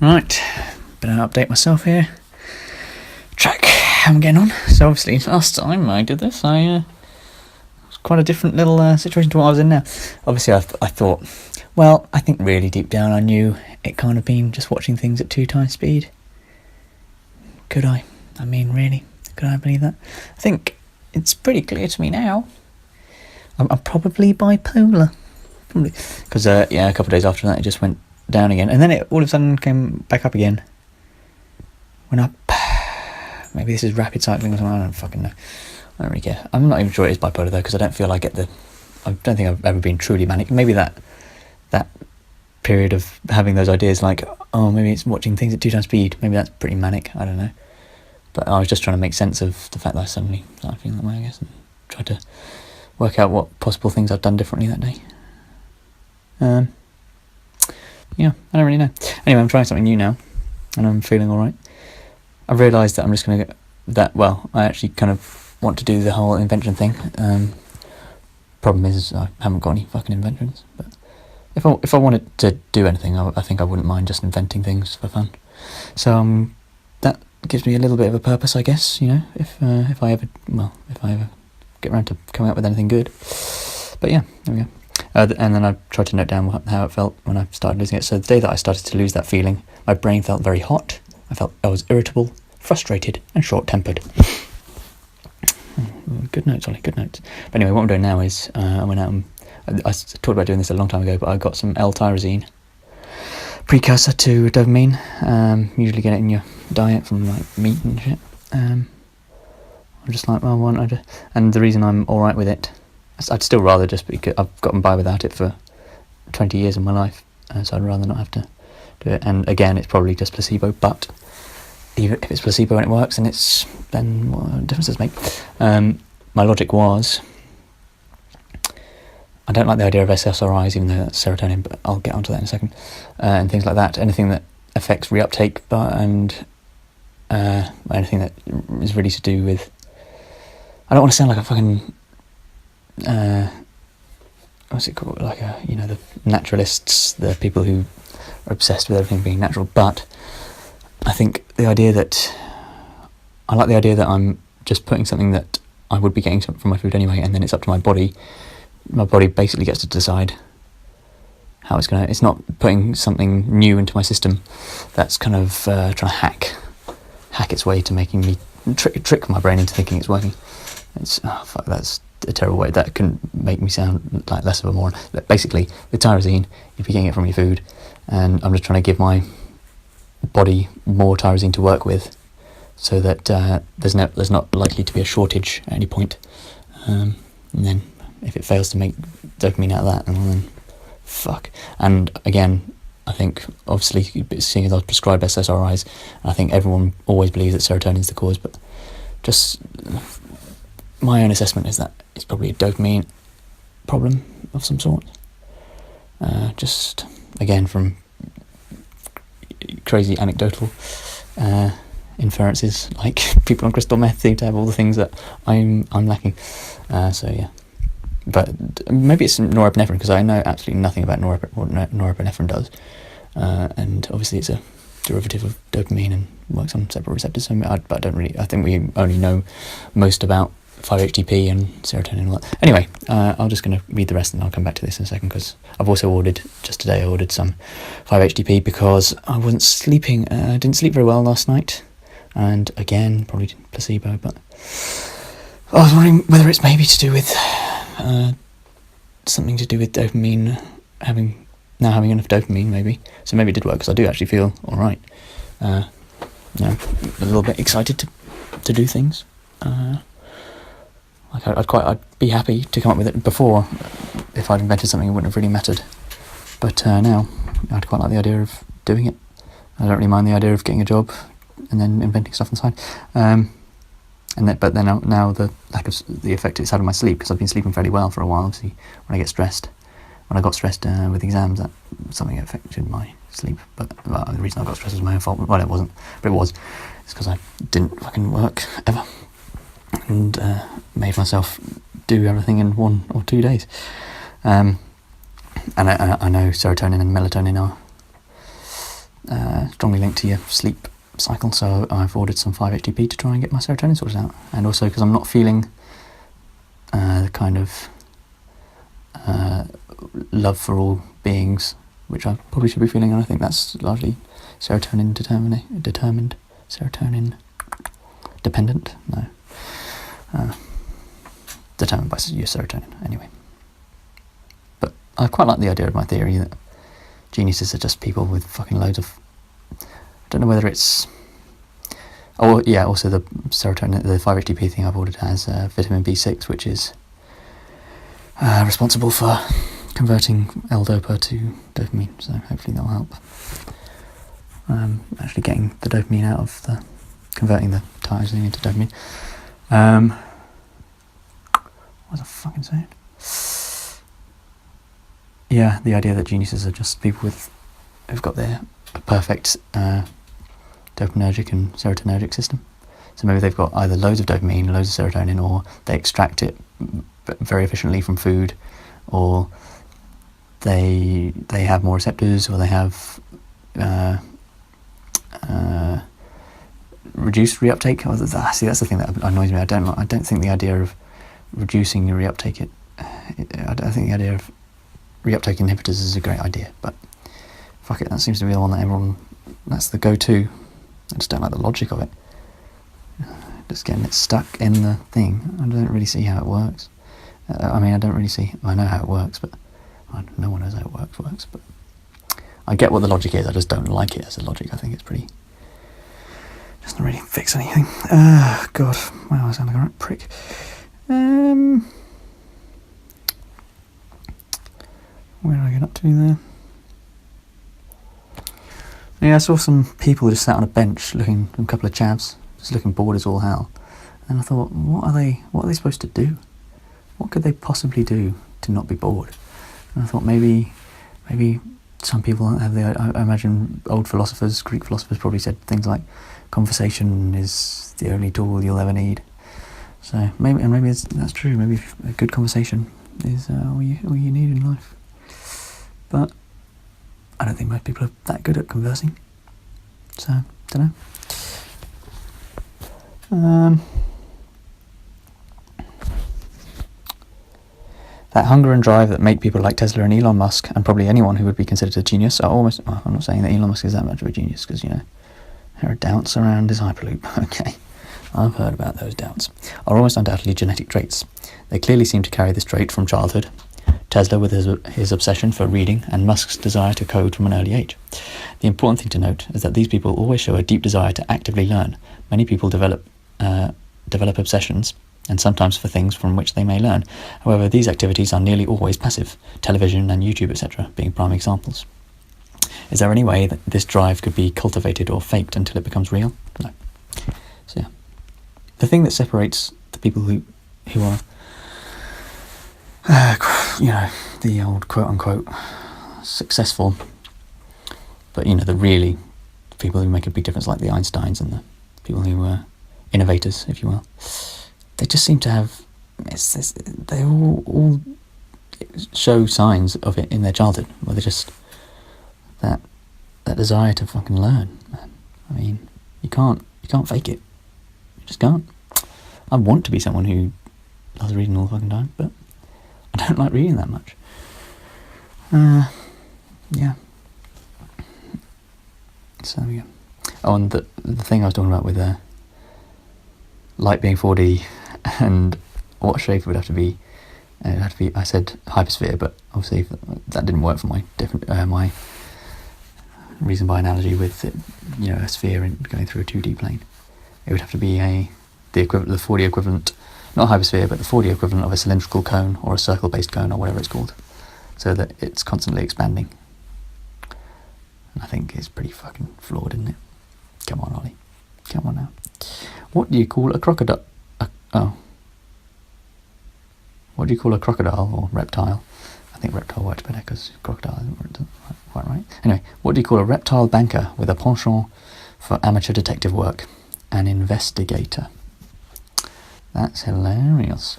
Right, better update myself here. Track how I'm getting on. So obviously last time I did this, it was quite a different little situation to what I was in now. Obviously I thought, well, I think really deep down I knew it can't have been just watching things at 2 times speed. Could I? I mean, really? Could I believe that? I think it's pretty clear to me now. I'm probably bipolar. Probably. Because, a couple of days after that it just went down again. And then it all of a sudden came back up again. Went up. Maybe this is rapid cycling or something. I don't fucking know. I don't really care. I'm not even sure it is bipolar though, because I don't feel I get I don't think I've ever been truly manic. Maybe that period of having those ideas like, oh, maybe it's watching things at 2 times speed. Maybe that's pretty manic. I don't know. But I was just trying to make sense of the fact that I suddenly started feeling that way, I guess, and tried to work out what possible things I'd done differently that day. I don't really know. Anyway, I'm trying something new now, and I'm feeling alright. I've realised that I'm just going to I actually kind of want to do the whole invention thing. Problem is, I haven't got any fucking inventions, but if I wanted to do anything, I think I wouldn't mind just inventing things for fun. So that gives me a little bit of a purpose, I guess, if I ever get around to coming up with anything good. But yeah, there we go. And then I tried to note down how it felt when I started losing it. So the day that I started to lose that feeling, my brain felt very hot. I was irritable, frustrated, and short-tempered. Good notes, Ollie, good notes. But anyway, what I'm doing now is I went out and I talked about doing this a long time ago, but I got some L-tyrosine, precursor to dopamine. Usually get it in your diet from like meat and shit. I'm just like, well, why don't I and the reason I'm alright with it, I'd still rather just because I've gotten by without it for 20 years of my life, so I'd rather not have to do it. And again, it's probably just placebo, but even if it's placebo and it works, then what difference does it make? My logic was, I don't like the idea of SSRIs, even though that's serotonin, but I'll get onto that in a second, and things like that. Anything that affects reuptake, and anything that is really to do with, I don't want to sound like a fucking what's it called, like the naturalists, the people who are obsessed with everything being natural, but I think I like the idea that I'm just putting something that I would be getting from my food anyway, and then it's up to my body. My body basically gets to decide how it's not putting something new into my system that's kind of trying to hack its way to making me trick my brain into thinking it's working. That's a terrible way. That can make me sound like less of a moron. Basically, with tyrosine, you'd be getting it from your food, and I'm just trying to give my body more tyrosine to work with, so that there's not likely to be a shortage at any point. And then if it fails to make dopamine out of that, then fuck. And again, I think obviously seeing as I was prescribed SSRIs, I think everyone always believes that serotonin is the cause, but just my own assessment is that it's probably a dopamine problem of some sort. Just again from crazy anecdotal inferences, like people on crystal meth seem to have all the things that I'm lacking. So yeah, but maybe it's norepinephrine, because I know absolutely nothing about what norepinephrine does, and obviously it's a derivative of dopamine and works on several receptors. So I don't really. I think we only know most about 5-HTP and serotonin and all that. Anyway, I'm just going to read the rest and I'll come back to this in a second, because I've also just today I ordered some 5-HTP because I wasn't sleeping. I didn't sleep very well last night, and again, probably placebo, but I was wondering whether it's maybe to do with something to do with dopamine, having enough dopamine maybe. So maybe it did work, because I do actually feel alright. A little bit excited to do things. I'd be happy to come up with it. Before, if I'd invented something, it wouldn't have really mattered. But now, I'd quite like the idea of doing it. I don't really mind the idea of getting a job and then inventing stuff on the side. But then now the lack of the effect it's had on my sleep, because I've been sleeping fairly well for a while. Obviously, when I got stressed with exams, that something affected my sleep. But the reason I got stressed was my own fault. Well, it wasn't, but it was. It's because I didn't fucking work ever, and made myself do everything in 1 or 2 days. And I know serotonin and melatonin are strongly linked to your sleep cycle, so I've ordered some 5-HTP to try and get my serotonin sorted out. And also because I'm not feeling the kind of love for all beings, which I probably should be feeling, and I think that's largely serotonin determined, serotonin dependent, no, determined by your serotonin, anyway. But I quite like the idea of my theory that geniuses are just people with fucking loads of, I don't know whether it's, oh yeah, also the serotonin, the 5-HTP thing I've ordered has vitamin B6, which is responsible for converting L-dopa to dopamine, so hopefully that'll help. Actually getting the dopamine out of the, converting the tyrosine into dopamine. What was I fucking saying? Yeah, the idea that geniuses are just people who've got their perfect dopaminergic and serotonergic system. So maybe they've got either loads of dopamine, loads of serotonin, or they extract it very efficiently from food, or they have more receptors, or they have reduced reuptake. See, that's the thing that annoys me. I don't think the idea of reducing your reuptake, I don't think the idea of reuptake inhibitors is a great idea, but fuck it, that seems to be the one that that's the go-to. I just don't like the logic of it. Just getting it stuck in the thing. I don't really see how it works. I know how it works, but no one knows how it works, but I get what the logic is, I just don't like it as a logic. I think it's pretty, doesn't really fix anything. God, wow, I sound like a right prick. Where did I get up to there? Yeah, I saw some people just sat on a bench looking, a couple of chavs, just looking bored as all hell. And I thought, what are they supposed to do? What could they possibly do to not be bored? And I thought maybe some people have I imagine old philosophers, Greek philosophers probably said things like, conversation is the only tool you'll ever need. So maybe that's true. Maybe a good conversation is all you need in life. But I don't think most people are that good at conversing. So, don't know. That hunger and drive that make people like Tesla and Elon Musk, and probably anyone who would be considered a genius, are almost... Well, I'm not saying that Elon Musk is that much of a genius, because, there are doubts around his Hyperloop. Okay, I've heard about those doubts. Are almost undoubtedly genetic traits. They clearly seem to carry this trait from childhood. Tesla with his obsession for reading, and Musk's desire to code from an early age. The important thing to note is that these people always show a deep desire to actively learn. Many people develop obsessions, and sometimes for things from which they may learn. However, these activities are nearly always passive, television and YouTube, etc., being prime examples. Is there any way that this drive could be cultivated or faked until it becomes real? No. So yeah. The thing that separates the people who are, the old quote-unquote successful, but, the really people who make a big difference, like the Einsteins and the people who were innovators, if you will, they just seem to have, they all show signs of it in their childhood, where they're just that desire to fucking learn, man. I mean, you can't fake it. You just can't. I want to be someone who loves reading all the fucking time, but I don't like reading that much. Yeah. So there we go. Oh, and the thing I was talking about with light being 4D and what shape it would have to be. It would have to be, I said hypersphere, but obviously that didn't work for my my reason by analogy with it, a sphere and going through a 2D plane. It would have to be the 4D equivalent, not hypersphere, but the 4D equivalent of a cylindrical cone or a circle-based cone or whatever it's called, so that it's constantly expanding. And I think it's pretty fucking flawed, isn't it? Come on, Ollie. Come on now. What do you call a crocodile? What do you call a crocodile or reptile? I think reptile works better because crocodile isn't quite right. Anyway, what do you call a reptile banker with a penchant for amateur detective work? An investigator. That's hilarious.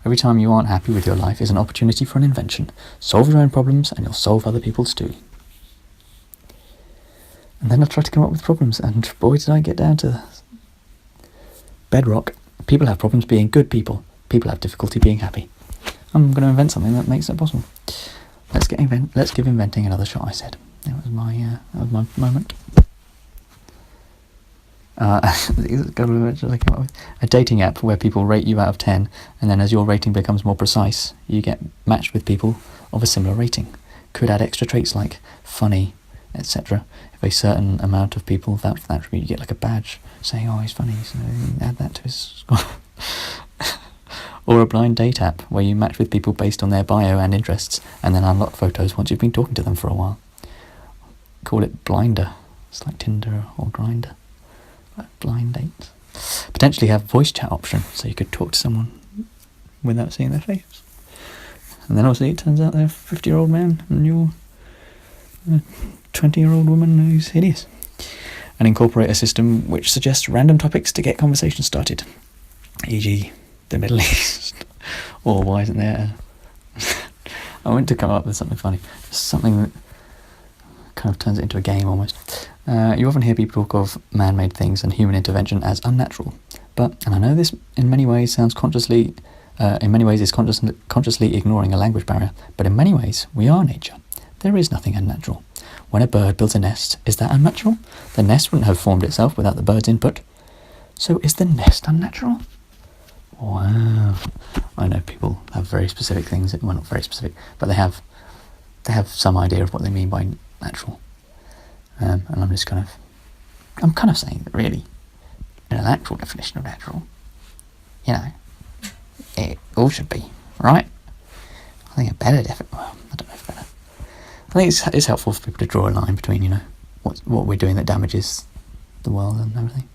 Every time you aren't happy with your life is an opportunity for an invention. Solve your own problems and you'll solve other people's too. And then I tried to come up with problems, and boy did I get down to bedrock. People have problems being good people. People have difficulty being happy. I'm going to invent something that makes that possible. Let's give inventing another shot, I said. That was my moment. A dating app where people rate you out of 10, and then as your rating becomes more precise, you get matched with people of a similar rating. Could add extra traits like funny, etc. If a certain amount of people vouch for that attribute, you get like a badge saying, oh, he's funny, so add that to his score. Or a blind date app where you match with people based on their bio and interests, and then unlock photos once you've been talking to them for a while. Call it Blinder. It's like Tinder or Grindr. Blind dates. Potentially have voice chat option, so you could talk to someone without seeing their face. And then obviously it turns out they're a 50-year-old man and you're a 20-year-old woman who's hideous. And incorporate a system which suggests random topics to get conversation started, e.g. the Middle East. Or why isn't there I went to come up with something funny, something that kind of turns it into a game almost. You often hear people talk of man-made things and human intervention as unnatural, but, and I know this in many ways is consciously ignoring a language barrier, but in many ways we are nature. There is nothing unnatural. When a bird builds a nest, is that unnatural? The nest wouldn't have formed itself without the bird's input. So is the nest unnatural? Wow. I know people have very specific things, well, not very specific, but they have some idea of what they mean by natural. And I'm kind of saying that really, in an actual definition of natural, it all should be, right? I think a better definition, well, I don't know if better. I think it's helpful for people to draw a line between, what we're doing that damages the world and everything.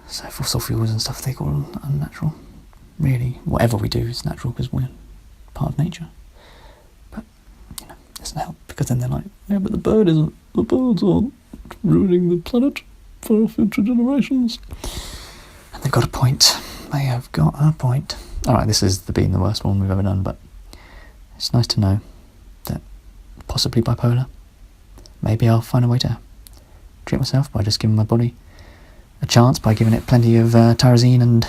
So fossil fuels and stuff they call unnatural. Really, whatever we do is natural because we're part of nature. But, it doesn't help, because then they're like, yeah, but the birds are ruining the planet for future generations. And they've got a point. They have got a point. Alright, this is been the worst one we've ever done, but it's nice to know that possibly bipolar, maybe I'll find a way to treat myself by just giving my body a chance, by giving it plenty of tyrosine and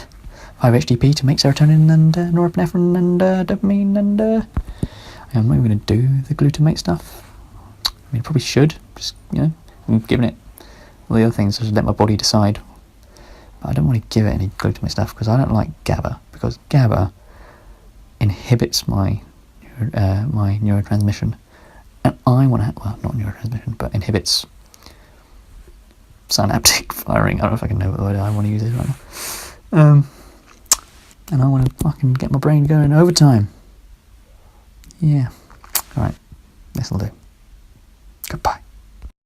5-HTP to make serotonin and norepinephrine and dopamine, and I'm not even going to do the glutamate stuff. I mean, I probably should, just, I'm giving it all the other things, I should let my body decide. But I don't want to give it any glutamate stuff because I don't like GABA, because GABA inhibits my neurotransmission, and I want to, well, not neurotransmission, but inhibits synaptic firing. I don't know if I can know what word I want to use it right now. And I want to fucking get my brain going overtime. Yeah. Alright, this'll do. Goodbye.